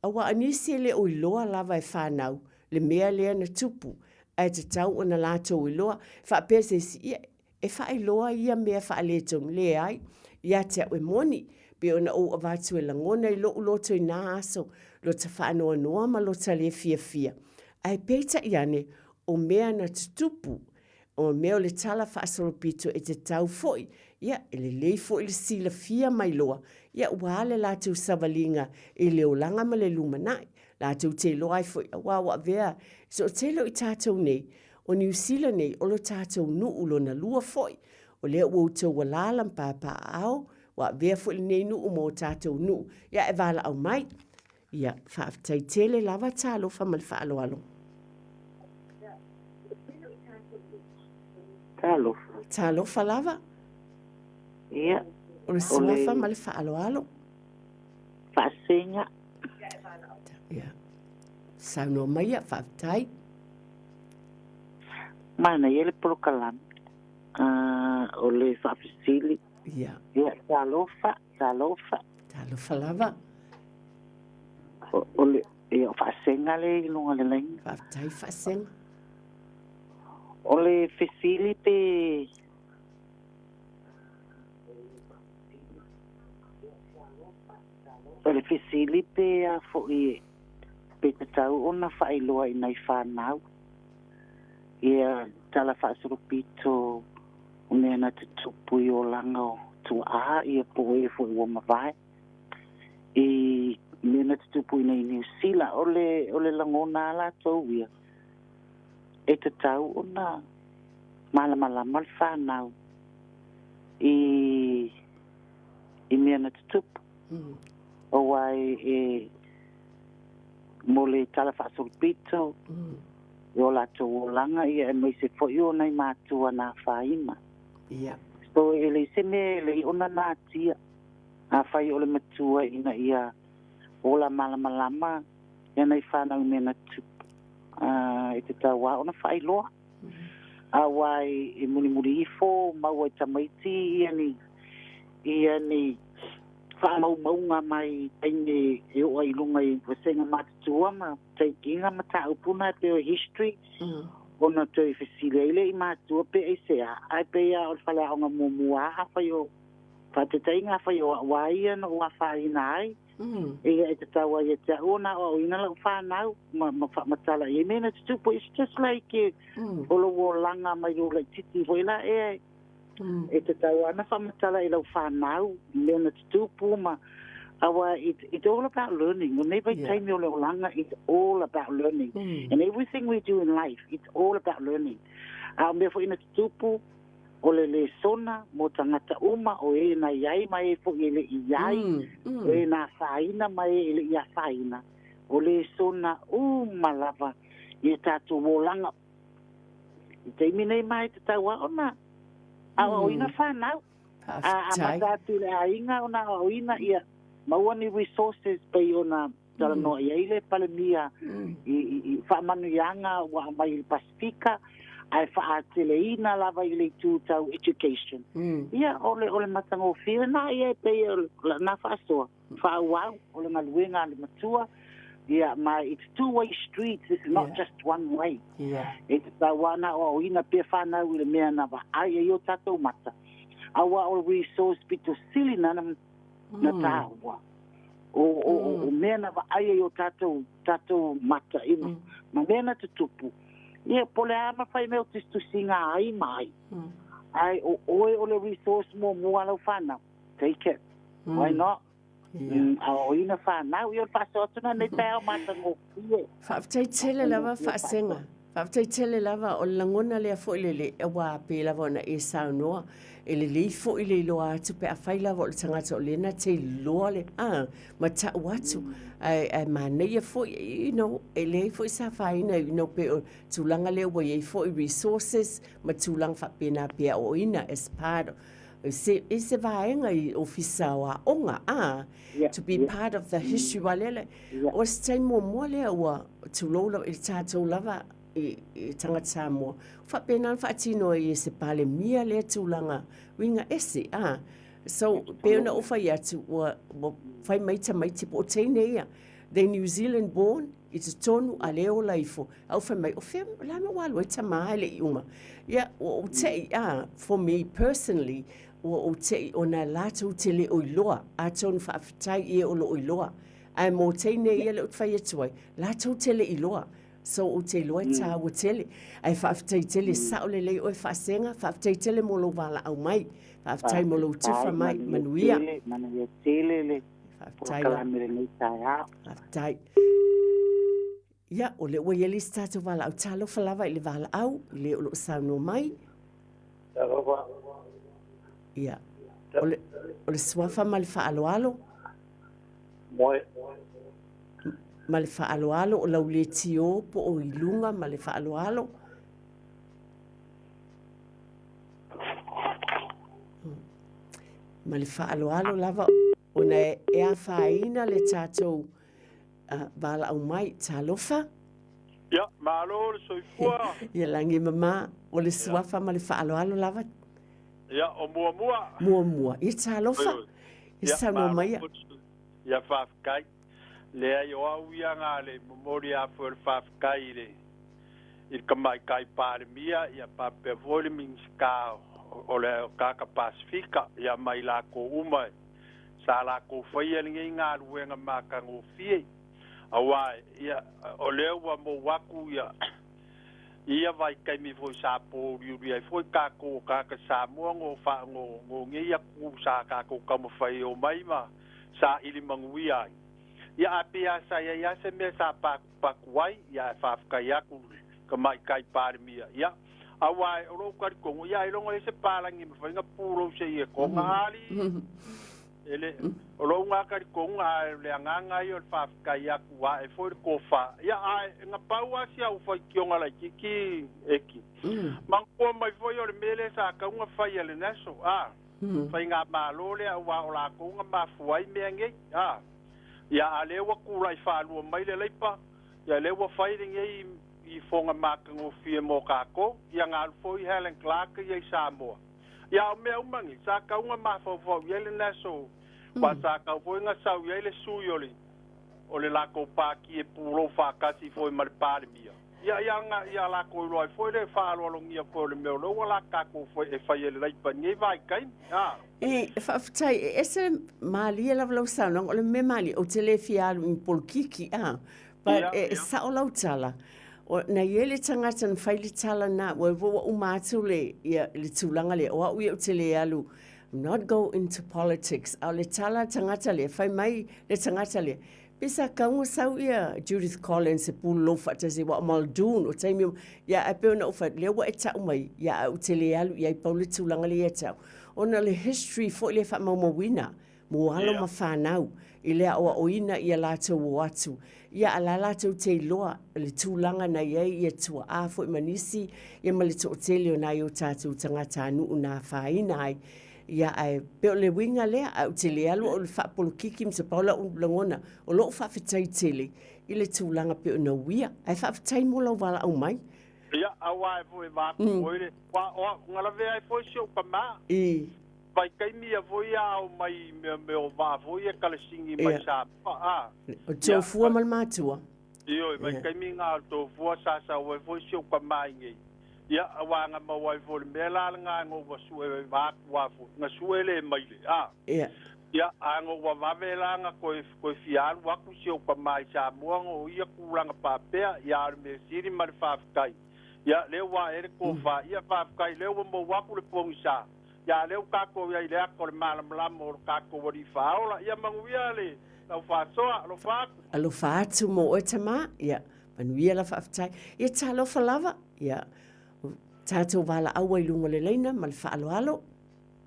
A wa anisi le o iloa lava e whanau, le mea lea na tupu, ai te tau o na lato o iloa, whaapese si ia, e whaailoa ia mea whaaleton le ai, ia te au e moni, pe o na o avatu e langona I lo uloto I nā aso, lo ta whaanoa noa ma lo ta le fia fia. Ai peita iane, o mea na tupu, o meo le tala faasolopito e te tau foi, ia e le lei foi le sila fia mai loa, ia wale lātou savalinga e leolanga ma le lumanai, lātou te loai foi, a wawa vea, so te lo I tātou nei, o New Zealand nei, o lo tātou nu ulo na lua foi, o lea uautou walalam pāpā au, wa vea foi nei nu umo tātou nu, ia e wala au mai, ia whaaftai tele lava tālo whamal whaalo alo. Talofa lava? Ia. O le suafa ma le whaaloalo? Whaasenga. Ia. Sauno mai a whaaftai? Mana ia le polokalami. O le whaafisili. Ia. Ia, talofa. Talofa lava? O le, ia, whaasenga le ilunga le lainga. Whaaftai whaasenga? O le fesili pe a foi pe te tau ona whaailoa I nei whanau. Ia tala whaasolopito o mea na te tupu I o langa o tu a ia poe foi o mawai. I mea na te tupu I nei New Zealand o le langona la tau ia. E te tau o na malama le whanau I mea na te tupu. O wai e mo le tala whaasolopito I o latou o langa ia e mai se foi o nei mātua nā whaima. Ia. So e le se me le ona nā tia a whai o le matua ina ia o la malama ia nei whanau I mea na tupu. E te tau wā ona whailoa. A wai e muri ifo maua tamaiti ia ni whaamaunga mai taine e o ailunga I wasenga matatua ma taikinga ma taupuna te o history ona te fesile ile I matua pe e sea ai pe a o whale aonga mua a whai o whatetainga whai o waia no ua whaina ai e te taua I te ona o ina lau whanau ma matala I mena te tupu it's just like olo o langa mai o like titi voila e te taua na whamatala I lau whanau mena te tupu ma It's all about learning. When they time it's all about learning. And everything we do in life, it's all about learning. Therefore, in a tupu, o le sona, mo tangata uma, o e na iai mai fo i le iai, o e na whaina mai i le ia whaina. O le sona malava, i tātou wolanga. I te minei mai te tau ona. O ina whanau. Matatu le ainga ona o ina ia. Mauani resources pe ona tala no ia ile palemia I whaamanu ianga wa mai i Pasifika ai whaateleina lava i le tūtau education. Ia ole matango whia na ia pe na whaasoa. Whaawau ole ngaluenga le matua. Yeah, it's two-way street. This is not just one way. Yeah. It's the one o ina pe whanau i le mea na wa ai e o tātou mata. Awa o resource pito sili na tāua. O mea na wa ai e o tātou mata. Ma mea na te tupu. Ia, pole ama whai meo tistu singa ai mai. Ai, oe o le resource mo mua lau whanau. Take it. Why not? O ina whanau, i o whaasotuna nei tau mata ngō pie. Whaaftaitele lava whaasenga. Whaaftaitele lava o langona lea fo ilele e wā pē lava ona e saunoa. E le lei fo ile loa atu pe a whai lava o le tangata o lena te loa le. Ma tau atu. Ai manei fo e lei fo I sa whaina pe o tūlanga leo wa e fo I resources ma tūlanga whapena pia o ina as part of se vaenga I ofisa wa onga to be part of the history walele o se mo le wa to lola I tātou lava I tangata Samoa fa pena fa tino I se pale mia le tūlanga winga ese so pe ona ofa ia tu wa fai maiti po teinea they New Zealand born it's tonu a leo laifo au fa mai o fe la me wa lo tama le uma o te for me personally o te ona latu te le o iloa a tonu fa fitai e o lo iloa ai mo teine ia le fai atuai latu te le iloa so o te loa ta o tele ai fa fitai tele sa o le o fa senga fa fitai tele mo lo wala au mai fa fitai mo lo tufa mai manuia tele le fa fitai ia o le wai ele statu wala au talo falava I le wala au le o lo sauno mai ia o le swafa ma le whaaloalo ma le whaaloalo o lau le tio po o ilunga ma le whaaloalo ma le whaaloalo lava o na e a whaina le tātou wala au mai talofa ia malo le soifua ia langi mama o le swafa ma le whaaloalo lava ia o mua ia talofa ia sauno mai ia whafkai lea I o au ia ngā le momori a fuer whafkai le I kamai kai pāre mia ia pape voli minska o le kaka Pasifika ia mai la ko umai sa la ko whaia lingi ngā ruenga maka ngō fie awai ia o leo wa mo waku ia vai kai mi foi sa po ri ai foi ka ko ka Samoa ngo fa ngo ngi ia ku sa ka ko ka mo fai o mai ma sa ili mangui ai ia apia sa ia se me sa pa kuai ia fa ka ia ku ka mai kai par mia ia awai o ro ka ko ia I longo se pala ngi me fai nga puro se ia ko ngali ele o lo nga ka ko nga le nganga I o fa ka ia ku wa e foi ko fa ia ai nga paua sia u foi ki nga la ki eki man ko mai foi o le mele sa ka nga fai ele naso fai nga malo le wa o la ko nga ma fuai me ngi ia ale wa ku lai fa lu mai le leipa ia le wa fai ngi I fonga maka ngo fie mo ka ko ia nga foi Helen Clark ia Samoa ia me umangi sa ka nga ma fo ele naso pa sa ka foi nga sa ele suyoli o le la ko pa ki e puro fa kasi foi mal par mia ia nga ia la ko lo foi le fa lo ngia ko le me lo la ka ko foi e fa ele leipa ngi vai kai fa fitai ese mali la vlo sa no le me mali o telefialu in polkiki but sa o lau tala o na yele tangata na faili tala na wo umatu le ia le tulanga le o ia tele alu I'm not go into politics. Au le tala tangata le, whai mai le tangata le. Pisa kaunga sau ia Judith Collins se pulu lofa tasi wa Muldoon o taimi ia a peona ufa lewa e tau mai ia a utele alu ia i paule tūlanga le e tau. Ona le history fo le wha maumawina mo alo ma whanau i lea oa oina ia lātou o atu. Ia a la lātou te loa le tūlanga na iei ia tua a fo i manisi ia ma le to otele o nai o tātou tangata anu o nā whaina ai. Ia ai pe le winga lea au te le alu o le whaapolo kiki msa paula o langona o loo whaafetai tele i le tūlanga pe o na wia ai whaafetai mo lau wala au mai ia awa e foi vaku moire wa o ngala ve ai foi sio pa ma vai kai mi a voi au mai me o va voi e kala singi mai sa a o tō fua mal mātua io vai kai mi ngā tō fua sa o foi sio pa mai ngai ia awanga ma wai fo me la nga ngo wa sue va wa fu na sue le mai le ia ango wa va vela nga ko fial wa ku sio pa mai sa mo ngo ia ku langa pa pe ia me siri mar fa kai ia le wa e ko fa ia fa kai le mo wa ku le pong sa ia le ka ko ia le ko mal mal mo ka ko wa di fa ola ia mangu ia le la fa so lo fa tu mo o tama ia manuia la fa tai ia talo fa lava ia tātou wala awa i lunga le leina, ma le whaaloalo.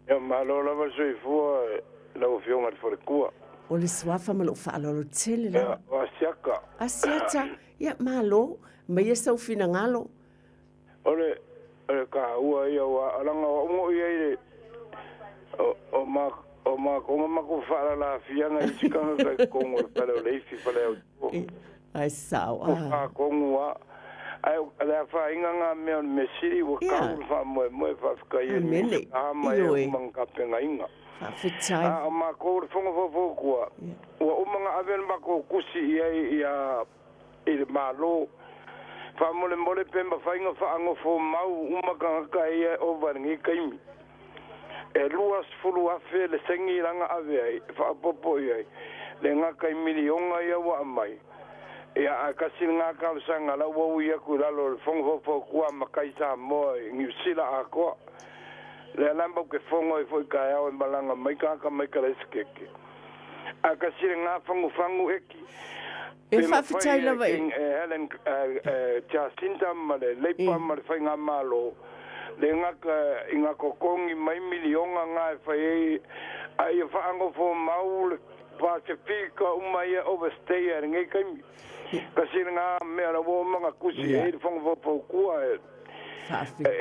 Ia, malo lava soifua, lau fionga le wharekua. O le swafa ma lo whaaloalo tele lava. Ia, o asiaka. Asiata, ia, malo, ma ia sau fina ngalo. Ole ka ua ia wa, alanga wa umo ia ile, o ma konga mako whaala la fianga i sikanga kai kongo le pale o leifi pale o tuo. Ai sao, o ka kongo wa, ai la fa inga me me siri o ka fa mo fa ka ye mele mai o manga penga inga fa ma ko fongo fo ko o manga aven ma ko kusi ia il malo fa mo le pemba fa inga fa ango fo mau uma ka ia o vangi kaimi e luas fulu afe le sengi ranga ave fa popo ia le nga kai milionga ia wa mai ia a kasi nga ka sanga la wo ia ku la lo fongo fo ku ma kai sa mo ngi sila a ko le lamba ke fongo e foi ka o malanga mai ka mai ka skeke a kasi nga fangu eki e fa fitai la vai Helen Jacinta male le pa mal fa nga malo le nga ka inga ko kongi mai milionga nga fa ai fa ango fo maul Pacifica umaya overstay ngai kai kasi nga mera wo mga kusi e fong vo kua e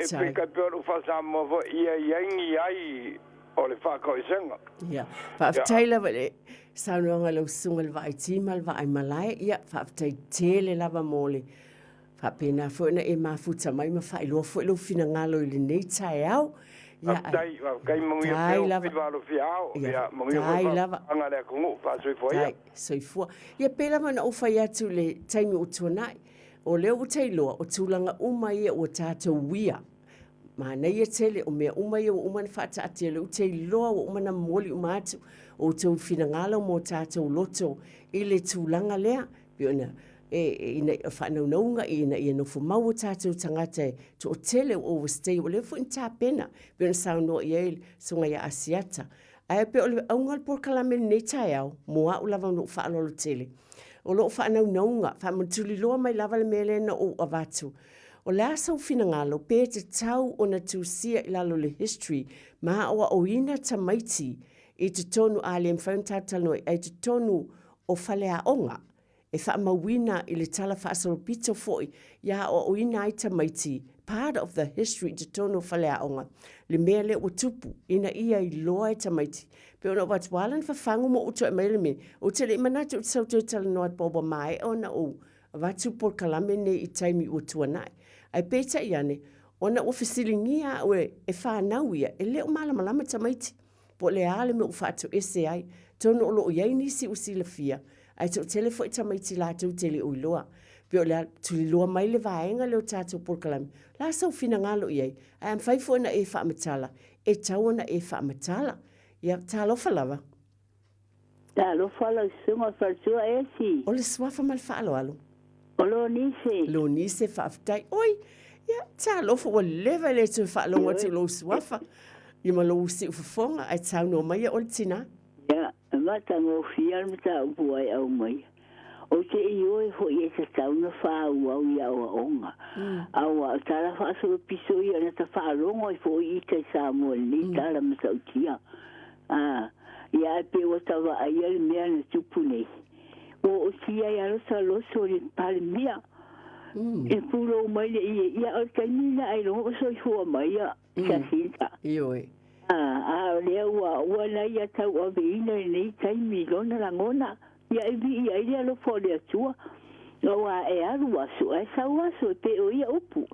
pika pero fa samo vo ia yangi ai o le fa ko isenga ia fa taila vale saunga lo sungal vai timal vai malai ia fa tai tele lava mole fa pena fo na e mafuta mai ma fa ilo fo lo fina ngalo le nei tai au ia dai kai mo ia va lo fiao ia mo ia anga le ko fa so fo ia so fo ia pela mana o fa ia tu le taimi o tona o le o tailo o tulanga uma ia o tato wia ma nei e tele o me uma ia o uma fa ta te le o tailo o uma na moli uma atu o tu fina ngalo mo tato loto ile tulanga lea biona ina whanau naunga ina no fumau tātou tangata to o tele o overstay o le fu inta pena biona sauno i eil sunga ia asiata ai pe o le aungal por kalame nei tai au moa o lava no whaalolo tele o lo whanau naunga whamantuli loa mai lava le mele na o avatu o le asau fina ngalo pe te tau o na tusia i lalo le history ma oa o ina tamaiti i te tonu aliem whauntataloi ai te tonu o whalea onga e wha mawina i le tala whaasaropito foi, ia o ina ai tamaiti, part of the history te tono whalea onga, le mea le o tupu, ina ia i loa i tamaiti. Pe ona watu walan whawhangu mo uto e maile me, o te le imanatu o sau te tala noa boba mai, ona o, watu por kalame ne i taimi o tuanai. Ai peta i ane, ona o whisilingia o e whanau ia, e leo malamalama tamaiti, po le ale me o whatu ese ai, tono o lo o iei nisi o sila fia, ai to telefo i tamaiti la tau tele o iloa. Pio le tuli loa mai le vaenga leo tātou porkalami. La sau fina ngalo iei. Ai am faifo na e wha amatala. E tau na e wha amatala. Ia tā lofa lava. Tā lofa lau sunga whaltua e si. O le swafa mal wha alo alo. O lo nise. Lo nise wha aftai. Oi, ia tā lofa o leva le tu wha alonga te lo swafa. I malo usi ufafonga ai tau no mai o le tina. Ya, mata ngo fia mata upuai au mai. O te i oe ho i e te tau na whāu au i awa onga. Awa, tala whaaso piso i ana ta whaarongo i fo i te Samoa ni tala mata utia. Ia e pe o tawa ai ale mea na tupu nei. O tia i alosa loso le pale mea. E puro mai le ia o taimina ai rongo so i fua mai a kasinta. Ioi. Lea ua na ia tau o veina nei taimi lona langona. Ia e vi ia ia lo fole atua. Wa e aru aso, e sau aso te o ia upu.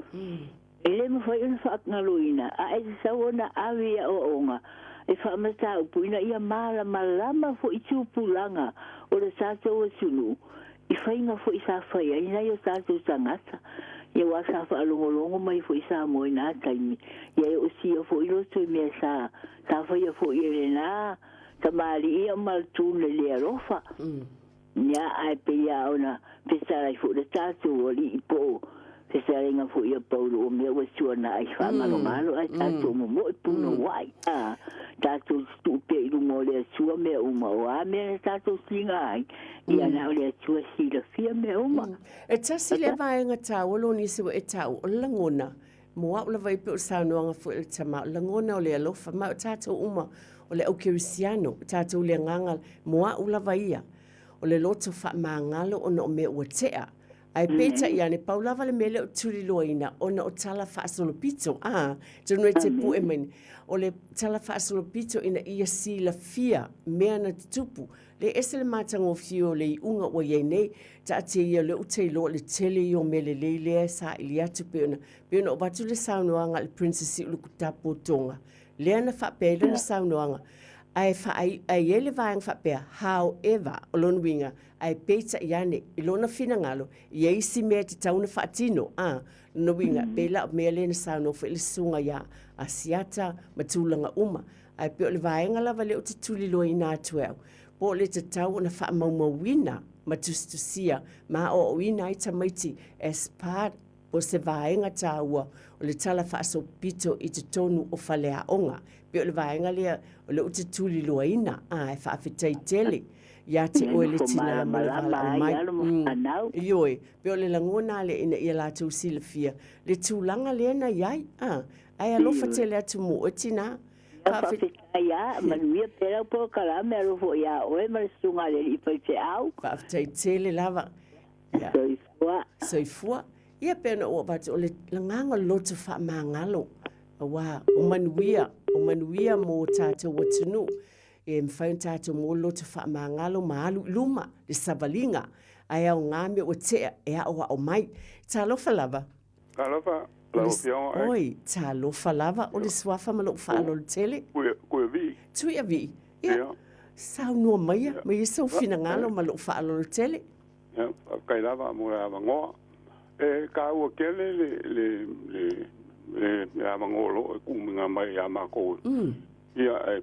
Ele mo fai una whaakngaloina. A e sau na awe o onga. E whaamata upu ina ia mala malama fo i tūpulanga o le tātou o sunu. I whainga fo i sa whaia, ina i o tātou tangata. Ia wa sa whaalongolongo mai fo i sa moe nā taimi. Ia e o sia fo i roto i mea sa whaia fo i ele nā. Ta mali ia maltune le arofa. Nia ai pe ia ona pesara i fo le tātou o li i po. Pesara inga fo ia paulo o mea wasua na ai wha malo ai tātou mo i puno wai. Tātou stupe i rungo le asua mea uma o a mea tātou singa ai. Ia nao le asua sila fia mea uma. E tasi le vaenga tāu lo nisi wa e tāu o langona. Moa ula vai pe o saunoanga fo il tama o langona o le alofa ma o tātou uma o le au kirisiano. Tātou le nganga moa ula vaia. O le loto wha maangalo o na o mea ua tea. Ai peta ia ne paulava le mele o turi loina o na o tala whaasolo pito. Tunu e te pu e meni. O le tala whaasolo pito ina ia si la fia mea na tupu. Le ese le matango fio le i unga o iei nei. Ta ate ia le utei lo le tele i o mele le lea sa ili atu peona. Peona o batu le saunoanga le princesi uluku tapu o tonga. Lea na whapele na saunoanga. Ai ele vaeng whapea. However, o lonu winga. Ai peita iane, i lona fina ngalo, i eisi mea te tauna whaatino, no winga, pela o mea lena sauno wha ili sunga ia, a siata, matulanga uma, ai peo le vaenga lava leo te tuli loa i nā tuau, po le te tau na wha maumawina, matustusia, ma o wina i tamaiti, as part o se vaenga tāua, o le tala whaaso pito i te tonu o whalea onga, peo le vaenga lea, o leo te tuli loa ina, ai whaafetai tele, ia te oe le tina malala o mai. Ioi, peo le langona le ina ia la tau sila fia. Le tūlanga le na iai. Ai alofa te le atu mo o tina. Ia, manuia pera po kalame alofo ia oe marasunga le i pai te au. Whaafetai tele lava. Soifua. Soifua. Ia pena o watu o le langanga loto wha maangalo. Awa, o manuia mo tātou watunu. E mwhaun tātou mō loto wha maangalo maalu luma, le savalinga, ai au ngāme o tea, e aoa o mai. Tā lofa lava? Tā lofa, lau pionga. Oi, tā lofa lava, o le swafa ma loo wha alo le tele. Koe vi. Tui a vi. Ia, sao noa maia, mai e sau fina ngalo ma loo wha alo le tele. Ia, kai lava mo le avangoa. E ka ua kele le avangolo, e kuminga mai a mako. Ia,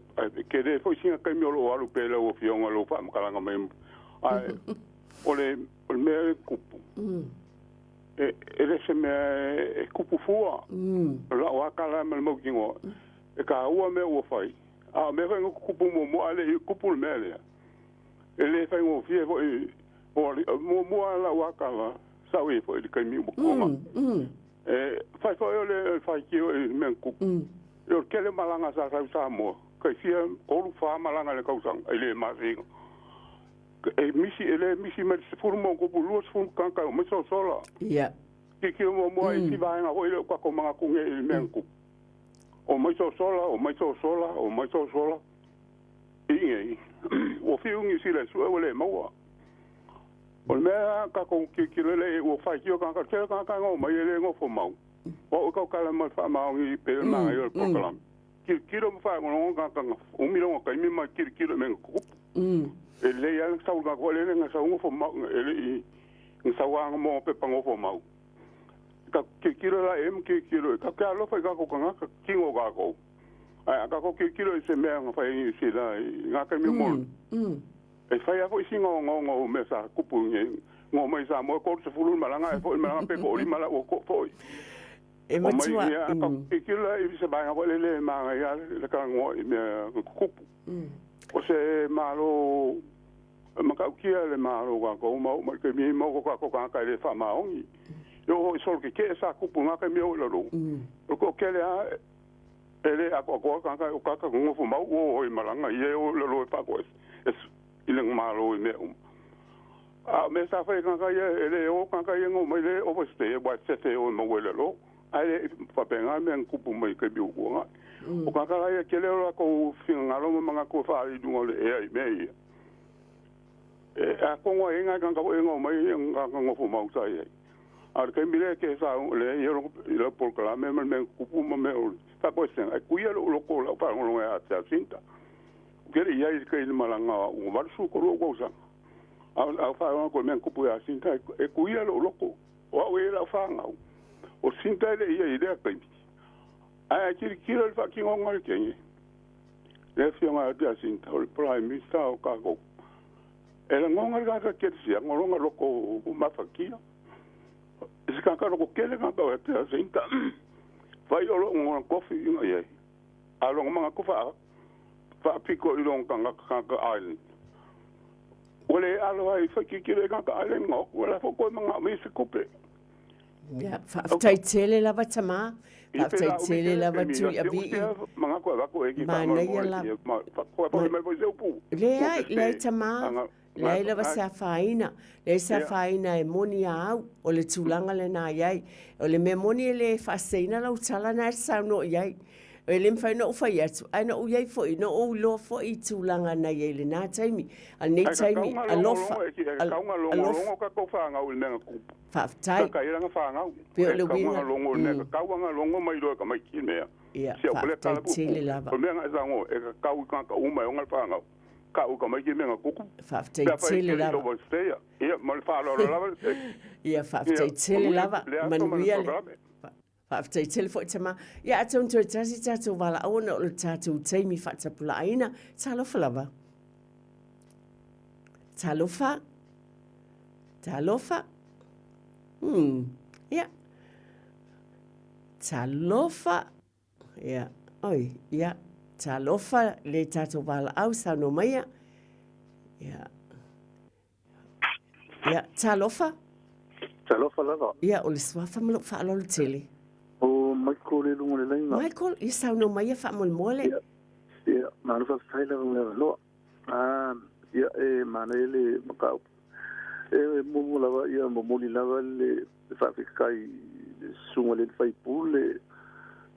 kere foi singa kai mi olo alu pele o fionga lo fa makalanga mai. Ai, ole me kupu. Le se me kupu fua. La wa kala me mo kingo. E ka ua me o fai. Me fa kupu mo ale kupu me le. Ele fa ngo fie mo ala wa kala. Sa we foi kai mi mo koma. Fa ole fa ki me kupu. Yo kele malanga sa mo kai fia olu fa malanga le kausang ele masinga misi me se formo ko bulu se fun kan ka me so sola ki mo ai si va nga ho ile kwa ko manga ku nge menku o me so sola inge o fi ungi si le su ele mo o me ka ko ki le o fa ki ka ka ngo me ele ngo fo mau o ka kala ma fa ma ngi pe ma yo program kilo mo fa ngo nga o mi lo ka mi ma kilo men ku ele ya sa nga ko le nga sa ngo fo ma ele i sa wa mo pe pa ngo fo ma ka kilo la kilo ka lo fa ka ko nga ka kingo ga ko ka ko kilo se me nga fa i si la nga ka mi mo e fa ya ko si ngo me sa ku pu ngo mai sa mo ko se fulu malanga e fo malanga pe ko ri mala o ko fo E matua. Ikila i se mai ngawale le manga ya le ka ngo i me kupu. O se malo makaukia le malo ka ko ma ke mi mo ko ka le fa maongi. Yo so ke sa kupu ngaka mi o lo. O ko kele a ele a ko ka ngo fu ma o i malanga ye o lo pa ko es ile malo i me a me sa fa ka ye ele o ka ye ngo me le o ste ba se o mo wele lo ai fa penga men kupu mai ke biu ko o ka ye kele o ko finga lo manga ko fa i dungo le e me a ko ngo inga ka ko ngo mai nga ngo fu ma usa ye a ke mi le ke sa le yo lo por kala me kupu me o ta ko sen ai ku ye lo ko la pa ngo ya ta sinta ke ri ye ke ni malanga o mar su ko lo ko sa a fa ko men kupu ya sinta e ku ye lo ko o we la fa nga o sinta le ye ide ka ai kiri kiro fa ki ngonga ke ni le fi nga ta sinta o prime minister o ka ko ele ngonga ka ke si ngonga lo ko ma fa ki isi ka ko kele ka ba ta sinta vai o ngonga kofi nga ye a lo nga ko fa piko i lo ka island ole alo ai fa ki kire ka island ngo wala fo ko mga mi se kope ya fa tai tele la batama fa tai tele la batu ya bi mga ko ba ko e ki ma nei la ko pa me bo se pu le tama le la sa faina le sa faina e moni au o le tulanga le na yai o le me moni le fa seina la utala na sa no yai e le mfa no fa yatu ana o yai fo no o lo fo I tulanga na yai le na taimi al nei taimi alofa alofa ka ko fa nga o le nga ku fa tai ka ira nga fa nga pe le winga longo ne ka nga longo mai do ka mai ki me ya si o le ka tele lava o me nga za ngo e ka ka o mai nga fa nga ka o ka mai ki me nga ku fa tele lava ya mal fa lo lava ya fa tele lava manuia After telefon tama ya aton to tasi tatu wala ona o tatu taimi fa tapula aina talofa lava talofa ya talofa ya oi ya talofa le tatu wala au sano maya ya talofa lava ya o le swafa malo fa lo tele Michael le lungo le lenga. Michael, i sa no mai fa mo mole. Ya, ma no fa faila lo. Ya manele makau. Mo lava ya mo lava le fa kai sunga le fai pule.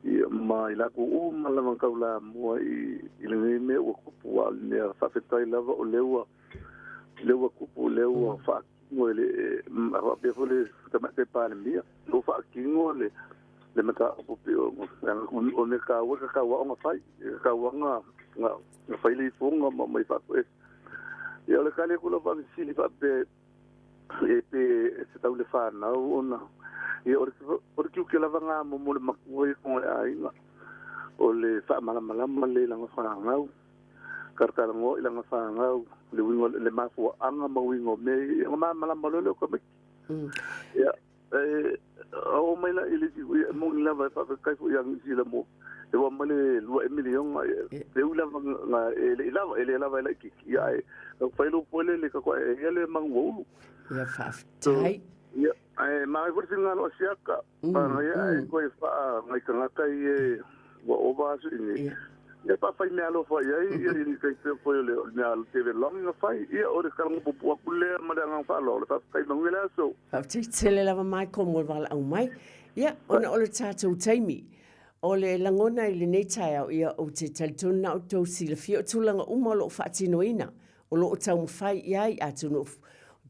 Ya ma ila ko mala makau la mo I le me o ko wa le fa kai lava o lewa ko lewa fa mo le ma be fole ta te pa le mia. Lo fa kingo le mata popio o ne ka wa nga fai ka wa nga fai le fonga mai fa ko ya le kale ko lo va sili fa pe se ta le fa na ona ya or ki la va nga mo le makoi ko ai o le fa mala le la nga fa nga karta ngo ila nga fa nga le wingo le ma fo anga mo wingo me nga mala le ko me ya o mai la ele mo la va fa kai fu yang si la mo e wa male lu million e u la nga ele la va la ki ya e fa lo pole le ka ko ele mango ya fa tai ya ma ko singa no siaka pa ya ko fa ngai ka kai wa o ba su ni ya pa fa me alo fa ya ni kai fo le na tv long nga fa ya o ka ngo pu ku le ma da nga fa lo fa kai mangela so fa tele lava mai ko mo wala au mai ya ona o le tatou taimi o le langona I le nei tai au ia o te taletona o tau sila fio tulanga umalo fa atinoina o lo o tau mawhai iai atu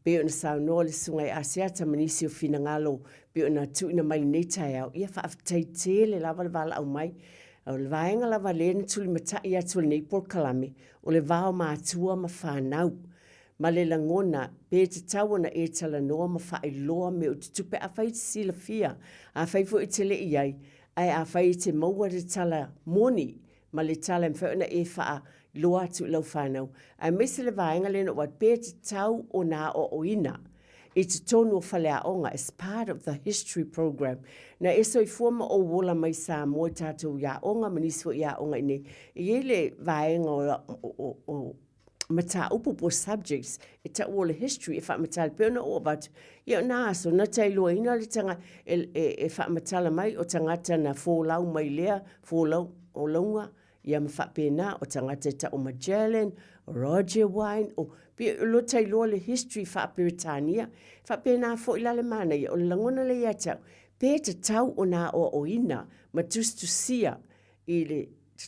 be ona saunoa le sunga I asiata manisi o fina ngalo be ona tuina mai nei tai au ia fa aftai tele lava le wala au mai o le vaenga lava lena tuli matai atu le nei por kalame o le vao mātua ma whanau ma le langona pe te tawana e tala noa ma whae loa me o te tupe a whai te sila fia a whai fo I te le iai ai a whai te maua te tala moni ma le tala mwhauna e wha loa atu lau whanau a mese le vaenga lena o pe te tau o nā o oina i te tonu o whaleaonga as part of the history program. Na eso i fuama o wola mai sa mo tātou iaonga, manisfo iaonga ine. I ele vaenga o mata upu po subjects, e ta wola history, e wha matala peona o about, ia nā so na tailua ina le tanga e wha matala mai o tangata na fōlau mai lea, fōlau o launga, ia ma wha pēnā o tangata ta o Magellan, Roger Wine, o lo tailua le history wha Peritania, wha pēnā fo ilale mana ia o langona le ia tau, pē te tau o nā o ina, ma tustusia i le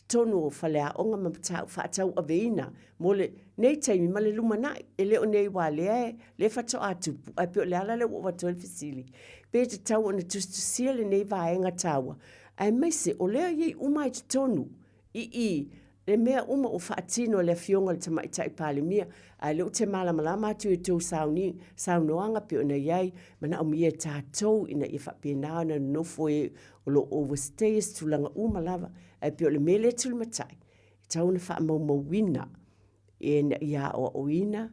tonu o whaleaonga ma whaatau aveina, mo le nei taimi ma le lumanai, e leo nei wā lea le whato atupu, ai pio le ala le o watoe fisili. Pē te tau o na tustusia le nei vaenga taua, ai maise o lea iei umai te tonu, le mea uma o whaatino le fionga le tamaitai palemia, ai leo te malamalama atu e tau saunoanga pio na iei, mana o mia tātou ina i whapena na nofo e o lo overstayers tulanga umalava, ai pio le mele tulumatai, tau na wha maumawina, e na ia o oina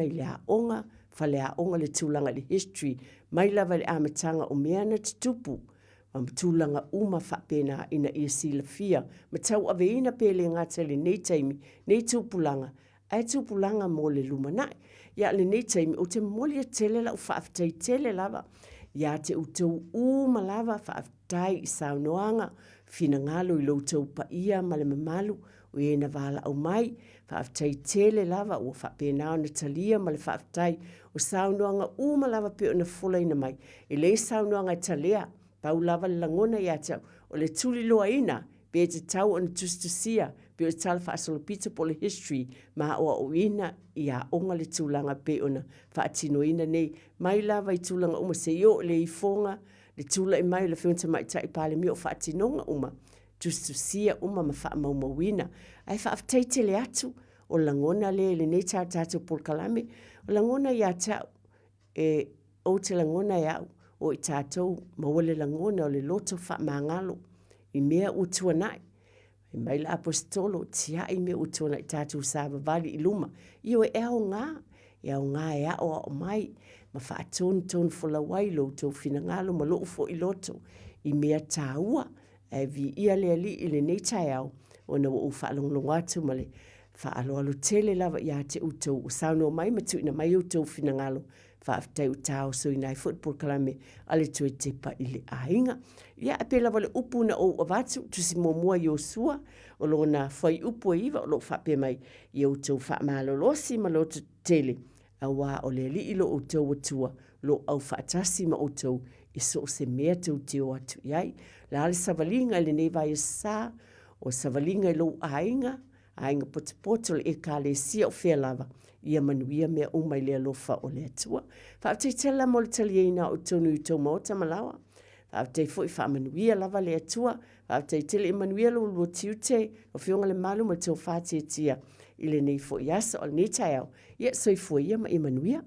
i lea onga, whalea onga le tūlanga le history, mai lava le amatanga o mea na tutupu, ma tūlanga uma whapena ina i sila fia, ma tau ave ina pele ngata le nei taimi, nei tūpulanga, ai tūpulanga mo le lumanai, ia le nei taimi o te molia tele la u whaafitai tele lava, ia te utou uma lava whaafitai i saunoanga, fina ngalo i loutou pa ia ma le mamalu, o e na vala au mai, whaafitai tele lava o whapena o na talia ma le whaafitai, o saunoanga uma lava pe o na fula ina mai, e le saunoanga i talea, pau lava le langona ia tau, o le tuli loa ina, pe te tau o na tustusia, pe o tala whaasolopita po le history, ma o ina ia onga le tūlanga pe o na whaatino ina nei, mai lava i tūlanga uma se io le i fonga, le tūla i mai le whiunta mai tai pale mi o whaatinonga uma, tustusia uma ma wha maumawina, ai whaaftei le atu, o langona le nei tātou polkalame, o langona ia tau, o te langona iau, o i tātou mawale langona o le loto wha mangalo, i mea utuanai, i mai la apostolo, tia i mea utuanai tātou sāwa vali i luma, i o e au ngā e au o mai, ma wha atonu fola wailo tau fina ngalo ma loo fo i loto, i mea tāua, e vi ia le ali i le nei tai au, o na o wha alonglong atu ma le wha alo tele lava i a te utou, o sauno mai matu ina mai utou fina ngalo, whaafitai utao so i nai football kalame ale tue tepa i le ainga. Ia ape lava le upu na o avatu, tusi mua i o sua, o lo na whai upu e iwa, o lo whape mai i o tau wha malolosi ma lo tele, a wā o le li i lo o tau atua, lo au whaatasi ma o tau, i so se mea tau te o atu iai. La ale savalinga le nei vai sa, o savalinga i lo ainga potopoto le e ka le sia o whea lava, ia manuia mea umai le alofa o le atua. Whaatei tela mo le talieina o tonu i tau maota malawa. Whaatei fo i wha manuia lava le atua. Whaatei tele i manuia lo lua tiute o whionga le malu ma tau whaate tia i le nei fo i asa o le nei tai au. Ia soi fo ia ma i manuia.